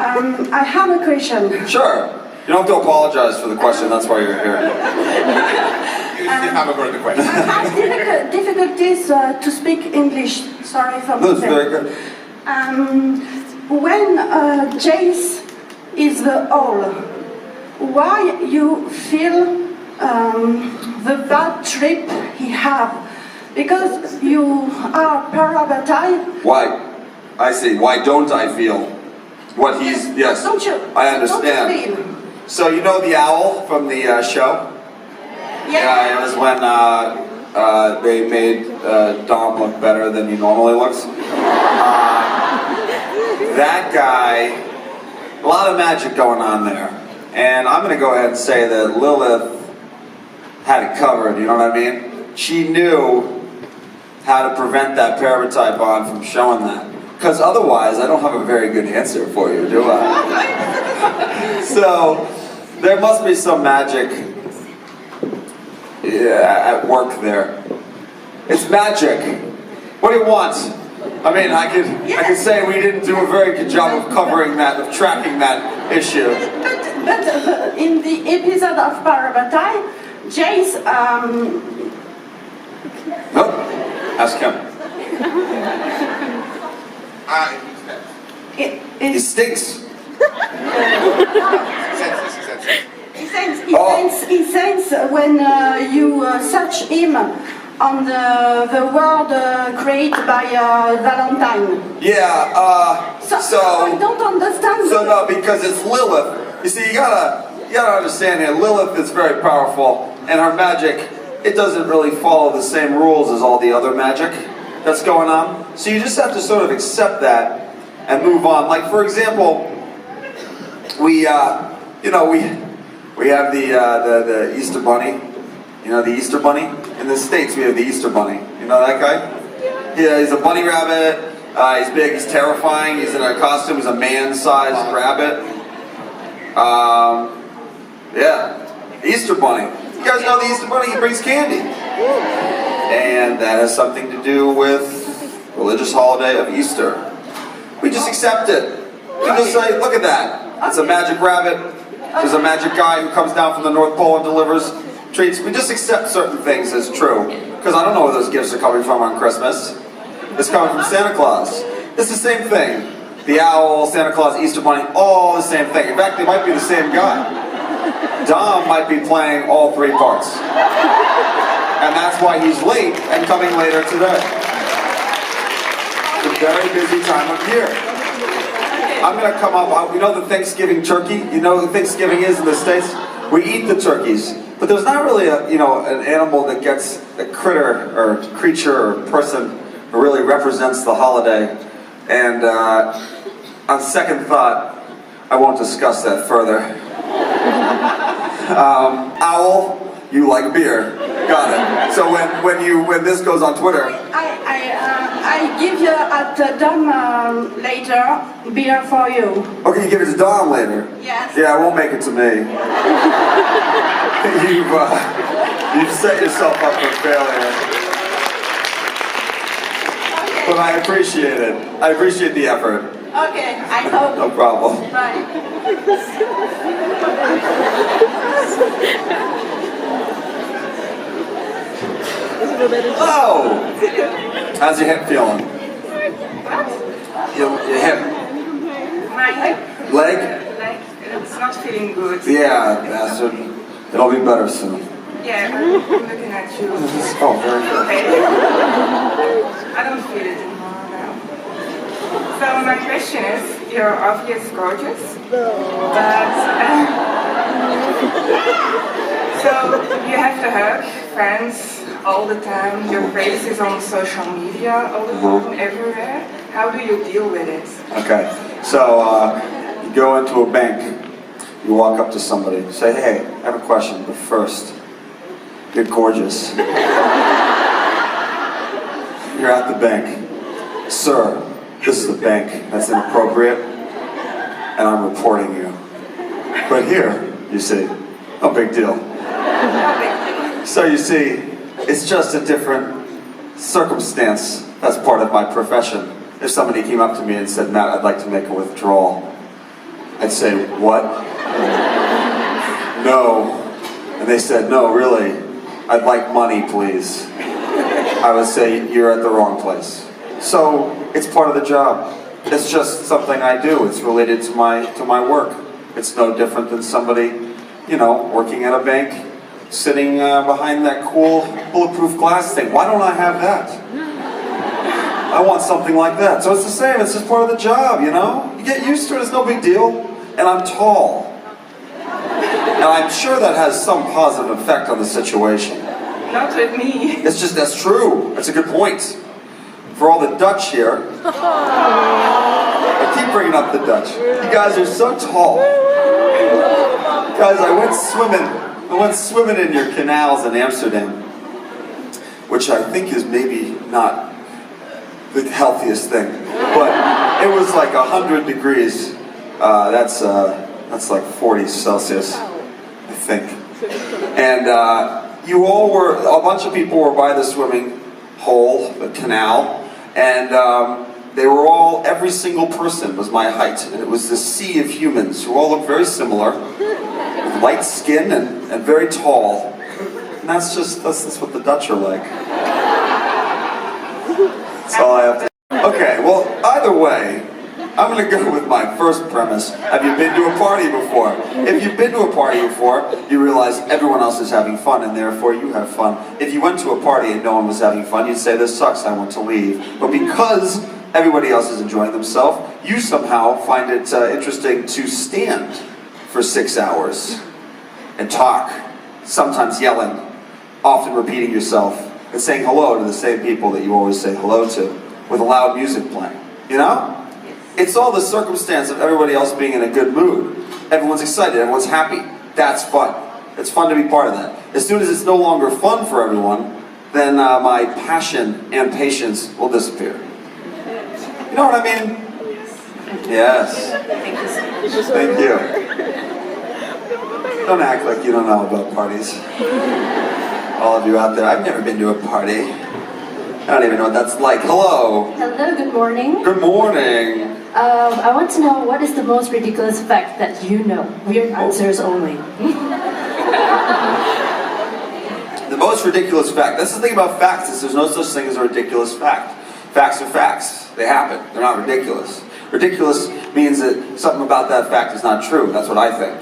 I have a question. Sure. You don't have to apologize for the question, that's why you're here. You haven't heard the question. I have difficulties to speak English. Sorry for That's very good. When Jace is the whole, why you feel the bad trip he have? Because you are parabatai. Why? I see. Why don't I feel what he's... Yes, Don't you? I understand. Don't you feel? So you know the owl from the show? Yeah, it was when they made Dom look better than he normally looks. That guy, a lot of magic going on there. And I'm going to go ahead and say that Lilith had it covered, you know what I mean? She knew how to prevent that paratype bond from showing that. Because otherwise, I don't have a very good answer for you, do I? So, there must be some magic at work there. It's magic. What do you want? I mean, I could say we didn't do a very good job of covering that, of tracking that issue. But in the episode of Parabatai, Jace, Nope. Ask him. He stinks. He sense when you search him on the world created by Valentine. Yeah, So I don't understand. So no, because it's Lilith. You see, you gotta understand here, Lilith is very powerful, and her magic, it doesn't really follow the same rules as all the other magic that's going on. So you just have to sort of accept that and move on. Like, for example, we have the Easter Bunny. You know the Easter Bunny? In the States, we have the Easter Bunny. You know that guy? Yeah, he's a bunny rabbit. He's big, he's terrifying. He's in a costume, he's a man-sized rabbit. Yeah, Easter Bunny. You guys know the Easter Bunny? He brings candy. And that has something to do with the religious holiday of Easter. We just accept it. We just say, look at that. It's a magic rabbit. There's a magic guy who comes down from the North Pole and delivers treats. We just accept certain things as true. Because I don't know where those gifts are coming from on Christmas. It's coming from Santa Claus. It's the same thing. The owl, Santa Claus, Easter Bunny, all the same thing. In fact, they might be the same guy. Dom might be playing all three parts. And that's why he's late and coming later today. It's a very busy time of year. I'm going to come up, you know the Thanksgiving turkey? You know what Thanksgiving is in the States? We eat the turkeys. But there's not really an animal that gets a critter or creature or person who really represents the holiday. And on second thought, I won't discuss that further. Owl, you like beer. Got it. So when this goes on Twitter, I give you at Dom later beer for you. Okay, you give it to Dom later. Yes. Yeah, it won't make it to me. You've set yourself up for failure. Okay. But I appreciate it. I appreciate the effort. Okay, I hope. No problem. Bye. Oh! How's your hip feeling? What? Your hip. My hip? Leg? Like, it's not feeling good. Yeah, bastard. It'll be better soon. Yeah, I'm looking at you. Oh, very good. Okay. I don't feel it anymore now. So my question is, you're obviously gorgeous, but so you have to hug friends all the time. Your face is on social media all the time, everywhere. How do you deal with it? Okay, so you go into a bank, you walk up to somebody, say, hey, I have a question, but first, you're gorgeous. You're at the bank. Sir, this is the bank. That's inappropriate, and I'm reporting you. But here, you see, no big deal. So you see, it's just a different circumstance. That's part of my profession. If somebody came up to me and said, Matt, I'd like to make a withdrawal, I'd say, what? No. And they said, no, really, I'd like money, please. I would say, you're at the wrong place. So, it's part of the job. It's just something I do. It's related to my work. It's no different than somebody, you know, working at a bank, sitting behind that cool bulletproof glass thing. Why don't I have that? I want something like that. So it's the same, it's just part of the job, you know? You get used to it, it's no big deal. And I'm tall. And I'm sure that has some positive effect on the situation. Not with me. It's just, that's true. That's a good point. For all the Dutch here, I keep bringing up the Dutch. You guys are so tall. Guys, I went swimming in your canals in Amsterdam, which I think is maybe not the healthiest thing, but it was like 100 degrees. That's like 40 Celsius, I think. And you all were, a bunch of people were by the swimming hole, the canal, and they were all, every single person was my height, and it was this sea of humans who all looked very similar, with light skin and very tall. And that's what the Dutch are like. That's all I have to say. Okay, well, either way, I'm going to go with my first premise. Have you been to a party before? If you've been to a party before, you realize everyone else is having fun, and therefore you have fun. If you went to a party and no one was having fun, you'd say, this sucks, I want to leave. But because everybody else is enjoying themselves, you somehow find it interesting to stand for 6 hours and talk, sometimes yelling, often repeating yourself, and saying hello to the same people that you always say hello to, with loud music playing. You know? It's all the circumstance of everybody else being in a good mood. Everyone's excited, everyone's happy. That's fun. It's fun to be part of that. As soon as it's no longer fun for everyone, then my passion and patience will disappear. You know what I mean? Yes. Thank you. Don't act like you don't know about parties. All of you out there, I've never been to a party. I don't even know what that's like. Hello. Hello, good morning. Good morning. I want to know, what is the most ridiculous fact that you know? Weird answers only. The most ridiculous fact. That's the thing about facts, is there's no such thing as a ridiculous fact. Facts are facts. They happen. They're not ridiculous. Ridiculous means that something about that fact is not true. That's what I think.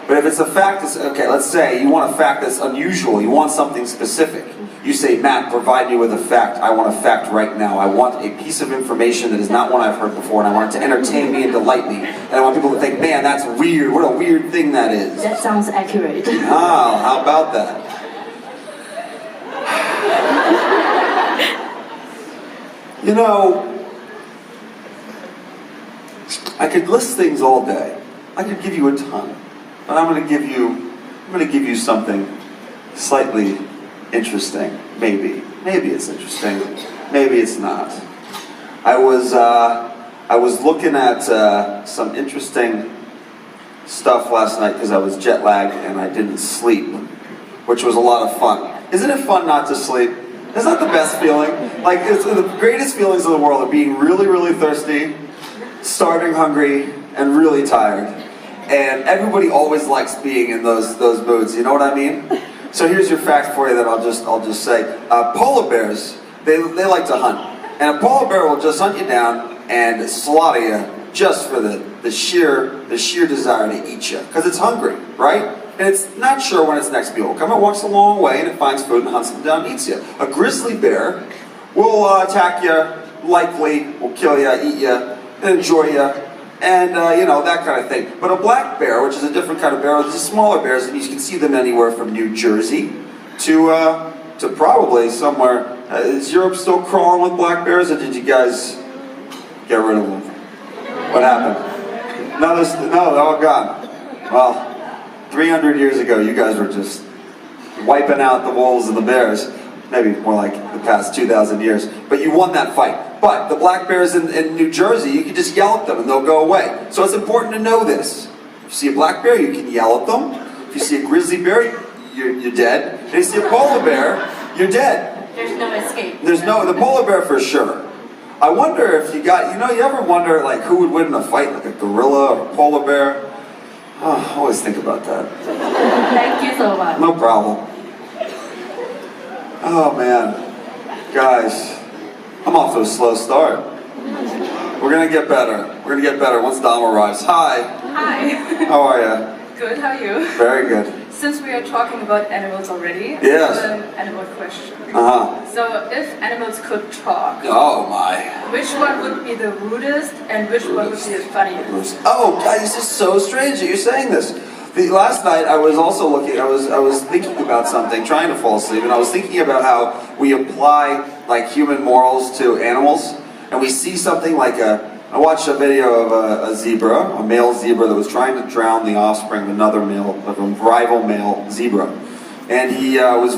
But if it's a fact that's, okay, let's say you want a fact that's unusual, you want something specific. You say, Matt, provide me with a fact. I want a fact right now. I want a piece of information that is not one I've heard before, and I want it to entertain me and delight me. And I want people to think, man, that's weird. What a weird thing that is. That sounds accurate. Ah, how about that? You know, I could list things all day. I could give you a ton. But I'm going to give you something slightly interesting. Maybe it's interesting. Maybe it's not. I was looking at some interesting stuff last night because I was jet lagged and I didn't sleep, which was a lot of fun. Isn't it fun not to sleep? Isn't that the best feeling? Like, it's the greatest feelings in the world are being really, really thirsty, starving hungry, and really tired. And everybody always likes being in those moods, you know what I mean? So here's your fact for you that I'll just say. Polar bears, they like to hunt. And a polar bear will just hunt you down and slaughter you just for the sheer desire to eat you. Because it's hungry, right? And it's not sure when its next meal will come. It walks a long way and it finds food and hunts them down and eats you. A grizzly bear will attack you, likely, will kill you, eat you, and enjoy you. And, you know, that kind of thing. But a black bear, which is a different kind of bear, these are smaller bears, and you can see them anywhere from New Jersey to probably somewhere. Is Europe still crawling with black bears, or did you guys get rid of them? What happened? No, they're all gone. Well, 300 years ago, you guys were just wiping out the wolves and the bears. Maybe more like the past 2,000 years. But you won that fight. But the black bears in New Jersey, you can just yell at them and they'll go away. So it's important to know this. If you see a black bear, you can yell at them. If you see a grizzly bear, you're dead. And if you see a polar bear, you're dead. There's no escape. The polar bear for sure. I wonder if you ever wonder like who would win in a fight, like a gorilla or a polar bear? always think about that. Thank you so much. No problem. Oh man, guys, I'm off to a slow start. We're gonna get better. We're gonna get better once Dom arrives. Hi. Hi. How are you? Good, how are you? Very good. Since we are talking about animals already, Yes. I have an animal question. Uh-huh. So, if animals could talk, Oh my. which one would be the rudest and which one would be the funniest? Oh, guys, this is so strange that you're saying this. Last night I was also looking, I was thinking about something, trying to fall asleep, and I was thinking about how we apply like human morals to animals, and we see something like I watched a video of a zebra, a male zebra that was trying to drown the offspring of another male, of a rival male zebra. And he was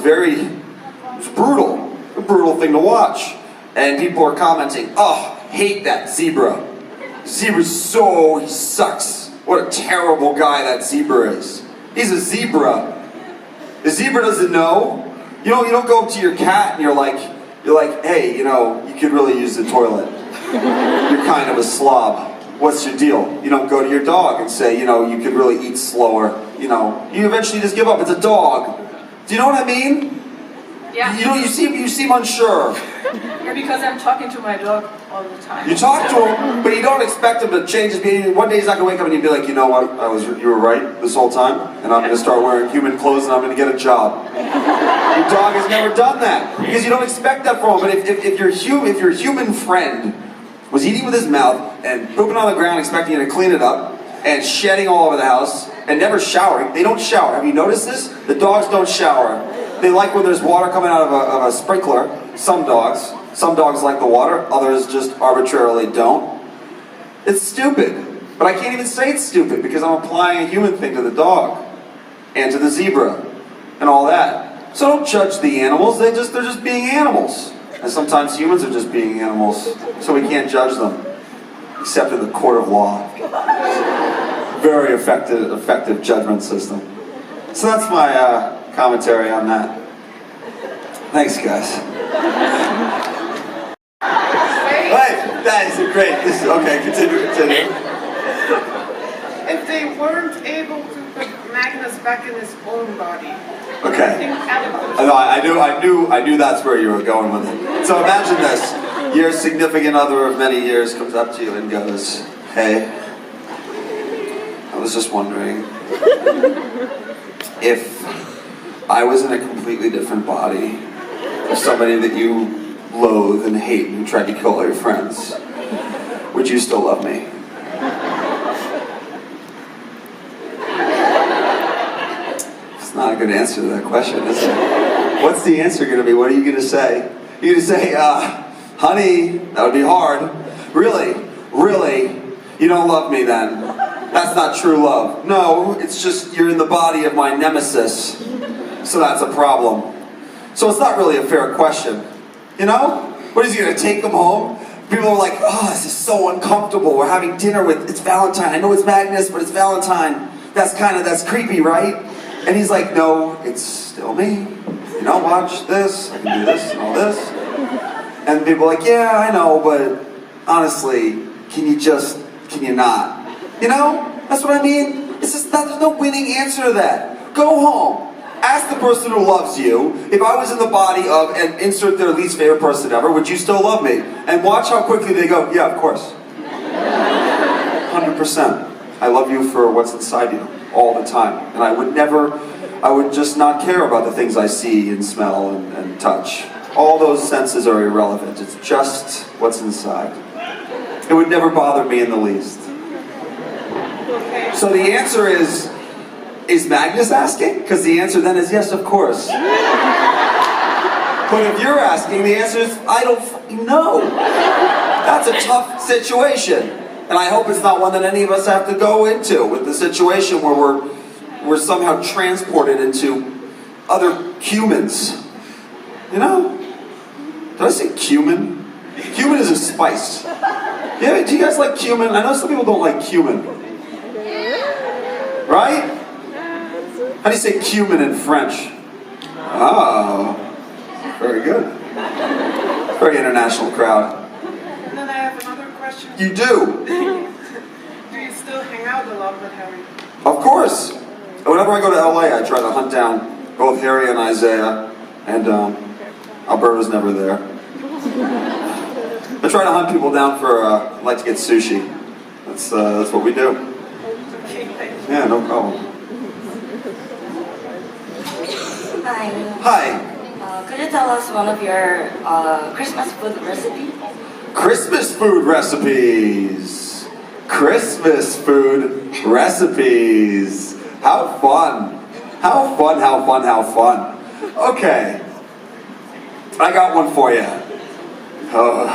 brutal, a brutal thing to watch. And people were commenting, oh, hate that zebra. Zebra's he sucks. What a terrible guy that zebra is. He's a zebra. The zebra doesn't know. You don't go up to your cat and you're like, hey, you could really use the toilet. You're kind of a slob. What's your deal? You don't go to your dog and say, you could really eat slower. You eventually just give up. It's a dog. Do you know what I mean? Yeah. You seem unsure. Yeah, because I'm talking to my dog all the time. You talk to him, but you don't expect him to change his behavior. One day he's not going to wake up and he'd be like, you know what, you were right this whole time, and I'm going to start wearing human clothes and I'm going to get a job. Your dog has never done that, because you don't expect that from him. But if your human friend was eating with his mouth and pooping on the ground expecting you to clean it up, and shedding all over the house, and never showering, they don't shower. Have you noticed this? The dogs don't shower. They like when there's water coming out of a sprinkler. Some dogs like the water, others just arbitrarily don't. It's stupid. But I can't even say it's stupid because I'm applying a human thing to the dog and to the zebra and all that. So don't judge the animals, they're just being animals. And sometimes humans are just being animals, so we can't judge them, except in the court of law. Very effective judgment system. So that's my commentary on that. Thanks, guys. Hey, that is great. Okay, continue. If they weren't able to put Magnus back in his own body. Okay. I knew that's where you were going with it. So imagine this. Your significant other of many years comes up to you and goes, hey, I was just wondering if I was in a completely different body, or somebody that you loathe and hate and tried to kill all your friends, would you still love me? It's not a good answer to that question, is it? What's the answer going to be? What are you going to say? You're going to say, honey, that would be hard. Really? You don't love me then? That's not true love. No, it's just you're in the body of my nemesis, so that's a problem. So it's not really a fair question, What is he going to take them home? People are like, oh, this is so uncomfortable. We're having dinner it's Valentine. I know it's Magnus, but it's Valentine. That's creepy, right? And he's like, no, it's still me. Watch this. I can do this and all this. And people are like, yeah, I know, but honestly, can you not? That's what I mean. It's just there's no winning answer to that. Go home. Ask the person who loves you, if I was in the body of, and insert their least favorite person ever, would you still love me? And watch how quickly they go, yeah, of course. 100%. I love you for what's inside you, all the time. And I would just not care about the things I see and smell and touch. All those senses are irrelevant. It's just what's inside. It would never bother me in the least. So the answer is Magnus asking? Because the answer then is yes, of course. But if you're asking, the answer is, I don't fucking know. That's a tough situation. And I hope it's not one that any of us have to go into, with the situation where we're somehow transported into other humans. Did I say cumin? Cumin is a spice. Yeah, do you guys like cumin? I know some people don't like cumin. Right? How do you say cumin in French? Oh, very good. Very international crowd. And then I have another question. You do? Do you still hang out a lot with Harry? Of course. Whenever I go to LA, I try to hunt down both Harry and Isaiah, and Alberto's never there. I try to hunt people down for, like to get sushi. That's what we do. Yeah, no problem. Hi. Hi. Could you tell us one of your Christmas food recipes? Christmas food recipes. Christmas food recipes. How fun. How fun, how fun, how fun. Okay. I got one for you. Oh.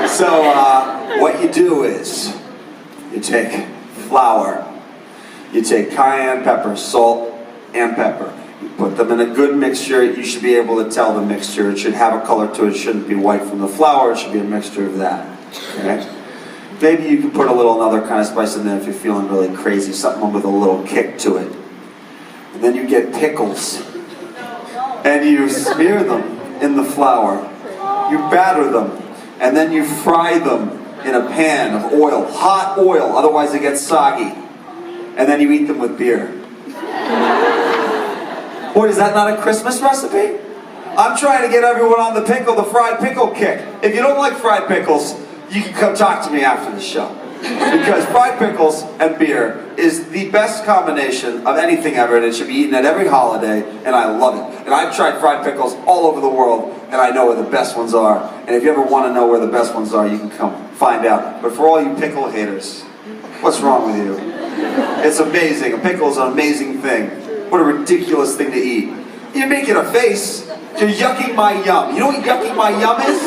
So, what you do is, you take flour, you take cayenne pepper, salt, and pepper. You put them in a good mixture. You should be able to tell the mixture. It should have a color to it. It shouldn't be white from the flour. It should be a mixture of that. Okay? Maybe you can put a little another kind of spice in there if you're feeling really crazy, something with a little kick to it. And then you get pickles. And you smear them in the flour. You batter them. And then you fry them in a pan of oil, hot oil, otherwise it gets soggy. And then you eat them with beer. What, is that not a Christmas recipe? I'm trying to get everyone on the fried pickle kick. If you don't like fried pickles, you can come talk to me after the show. Because fried pickles and beer is the best combination of anything ever, and it should be eaten at every holiday, and I love it. And I've tried fried pickles all over the world, and I know where the best ones are. And if you ever want to know where the best ones are, you can come find out. But for all you pickle haters, what's wrong with you? It's amazing. A pickle is an amazing thing. What a ridiculous thing to eat. You're making a face. You're yucking my yum. You know what yucking my yum is?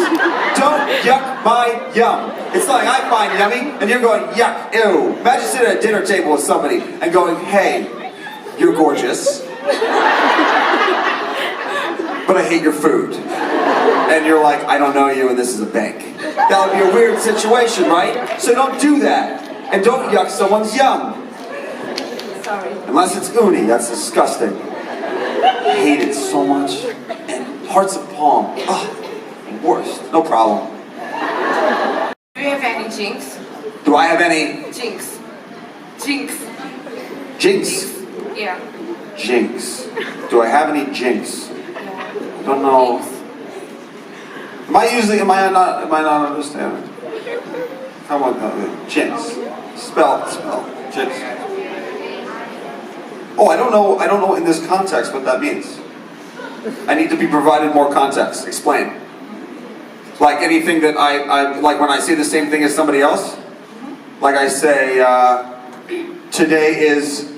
Don't yuck my yum. It's like I find yummy, and you're going, yuck, ew. Imagine sitting at a dinner table with somebody and going, hey, you're gorgeous, but I hate your food. And you're like, I don't know you, and this is a bank. That would be a weird situation, right? So don't do that. And don't yuck someone's yum. Sorry. Unless it's uni, that's disgusting. I hate it so much. And hearts of palm, worst. No problem. Do you have any jinx? Do I have any Jinx. Jinx. jinx? Yeah. Jinx. Do I have any jinx? I don't know. Am I not understanding? How about jinx? Spell, jinx. Oh, I don't know in this context what that means. I need to be provided more context. Explain. Like anything that I like when I say the same thing as somebody else? Like I say, today is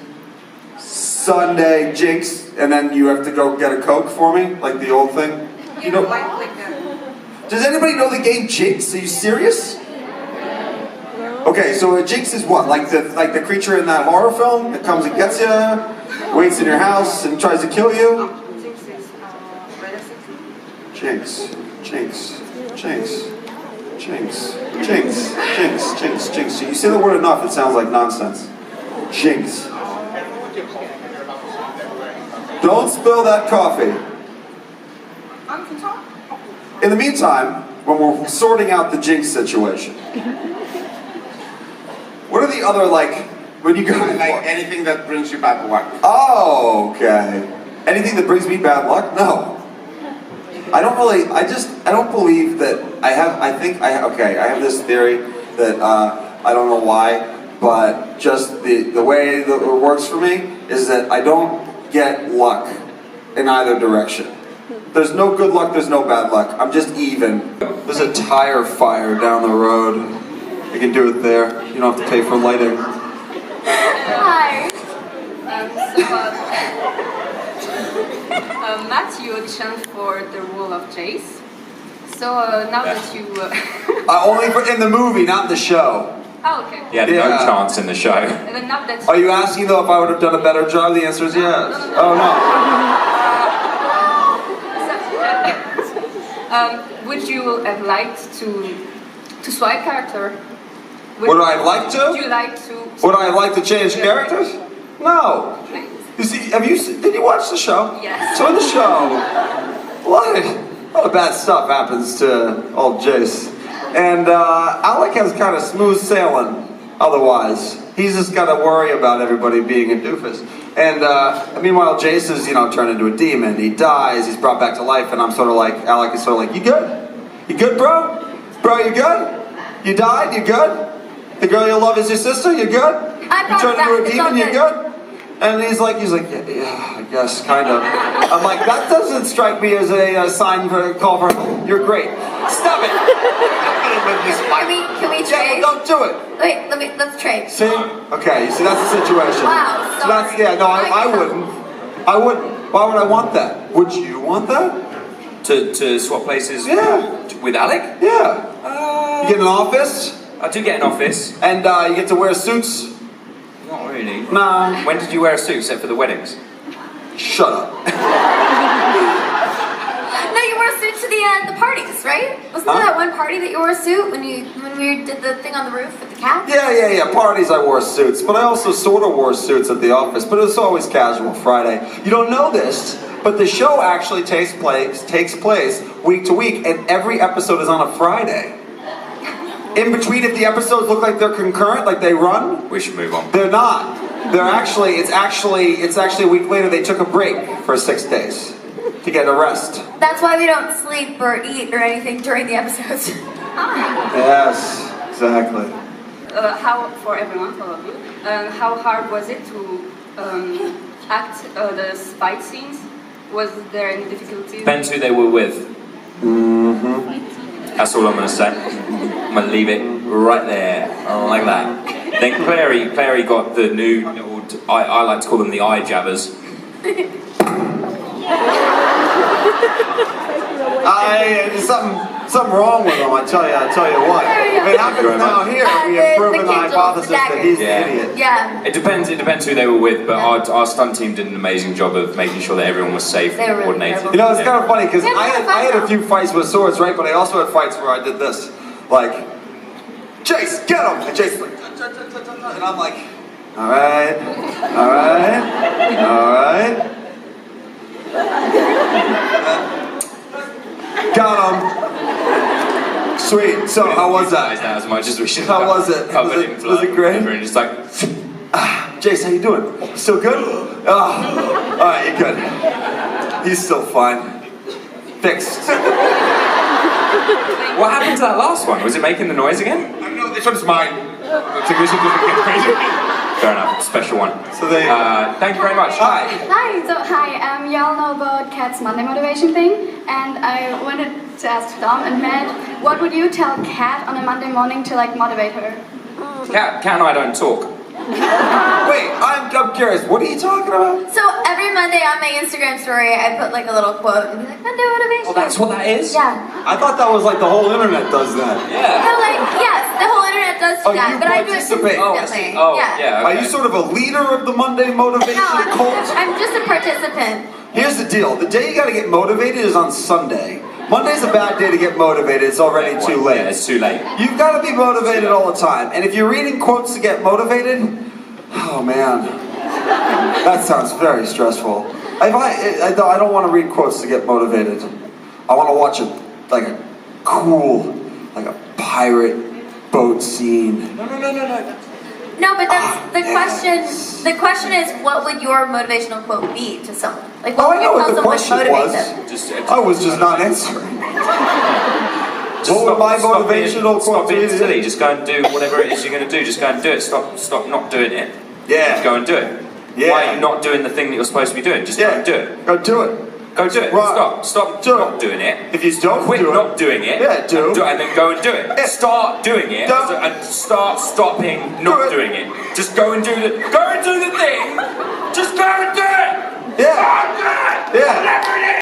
Sunday, jinx, and then you have to go get a Coke for me? Like the old thing? You know? Like that. Does anybody know the game Jinx? Are you serious? Okay, so a jinx is what? Like the creature in that horror film that comes and gets you, waits in your house and tries to kill you? Jinx is Jinx, jinx, jinx, jinx, jinx, jinx, jinx, jinx. You say the word enough, it sounds like nonsense. Jinx. Don't spill that coffee. In the meantime, when we're sorting out the jinx situation, what are the other, like, when you go... Like anything that brings you bad luck. Oh, okay. Anything that brings me bad luck? No. I don't believe that I have this theory that, I don't know why, but just the way that it works for me is that I don't get luck in either direction. There's no good luck, there's no bad luck. I'm just even. There's a tire fire down the road. You can do it there. You don't have to pay for lighting. Hi. Matt, you auditioned for the role of Jace. So now that you... Only in the movie, not the show. Oh, okay. He had no chance in the show. And then now that Are you asking though if I would have done a better job? The answer is yes. Oh no. Would you have liked to swap character? Would I have liked to? Would you like to? Would I have liked to change characters? No. You see, did you watch the show? Yes. So in the show, a lot of bad stuff happens to old Jace. And Alec has kind of smooth sailing otherwise. He's just got to worry about everybody being a doofus. And meanwhile, Jace is, turned into a demon. He dies, he's brought back to life, and I'm sort of like, Alec is sort of like, you good? You good, bro? Bro, you good? You died? You good? The girl you love is your sister? You good? You turned into a demon? You good? And he's like, yeah, I guess, kind of. I'm like, that doesn't strike me as a sign for a call for, you're great. Stop it! Can we trade? Yeah, don't do it. Wait, let's trade. See? Okay, you see, that's the situation. Wow, So that's, sorry. I wouldn't. I wouldn't. Why would I want that? Would you want that? To swap places with Alec? Yeah. You get an office? I do get an office. And you get to wear suits? Not really. Nah. When did you wear a suit except for the weddings? Shut up. No, you wore a suit to the parties, right? Wasn't there that one party that you wore a suit when we did the thing on the roof with the cat? Yeah. Parties I wore suits, but I also sort of wore suits at the office, but it was always casual Friday. You don't know this, but the show actually takes place week to week, and every episode is on a Friday. In between, if the episodes look like they're concurrent, like they run, we should move on. They're not. It's actually a week later. They took a break for 6 days to get a rest. That's why we don't sleep or eat or anything during the episodes. Yes, exactly. For everyone, all of you, how hard was it to act the fight scenes? Was there any difficulty? Depends who they were with. That's all I'm going to say. I'm going to leave it right there, like that. Then Clary got the new, I like to call them the eye jabbers. There's something wrong with him, I tell you what. If it happens now here, we have proven the hypothesis that he's an idiot. Yeah. It depends who they were with, but our stunt team did an amazing job of making sure that everyone was safe and coordinated. You know, it's kind of funny, because I had a few fights with swords, right? But I also had fights where I did this. Like, Chase, get him! And Chase is like, and I'm like, alright. Got him. Sweet. So how was that? As much as we should. How was it? Was it great? And just like, Jace, how you doing? Still good? All right, you're good. He's still fine. Fixed. What happened to that last one? Was it making the noise again? No, this one's mine. Fair enough, special one. So thank you very much. Hi. Hi, y'all know about Kat's Monday motivation thing, and I wanted to ask Dom and Matt, what would you tell Kat on a Monday morning to motivate her? Kat and I don't talk. Wait, I'm curious. What are you talking about? So every Monday on my Instagram story, I put a little quote and be like, Monday motivation. Oh, that's what that is? Yeah. I thought that was the whole internet does that. Yeah. No, yes, the whole internet does that, but I do it consistently. Yeah. Are you sort of a leader of the Monday motivation cult? I'm just a participant. Here's the deal. The day you gotta get motivated is on Sunday. Monday's a bad day to get motivated. It's already too late. Yeah, it's too late. You've got to be motivated all the time. And if you're reading quotes to get motivated, oh man, that sounds very stressful. I don't want to read quotes to get motivated. I want to watch a cool, a pirate boat scene. No, but that's the question. The question is, what would your motivational quote be to someone? What would you tell someone to motivate them? I was just not answering. What would my motivational quote be? Stop being silly. Just go and do whatever it is you're going to do. Just go and do it. Stop not doing it. Yeah. Just go and do it. Yeah. Why are you not doing the thing that you're supposed to be doing? Just go and do it. Go do it. Go do it. Right. Stop not doing it. If you don't quit do it, not doing it. Yeah, and then go and do it. Yeah. Start doing it and start stopping not doing it. Just go and do the thing. Just go and do it. Yeah. Yeah.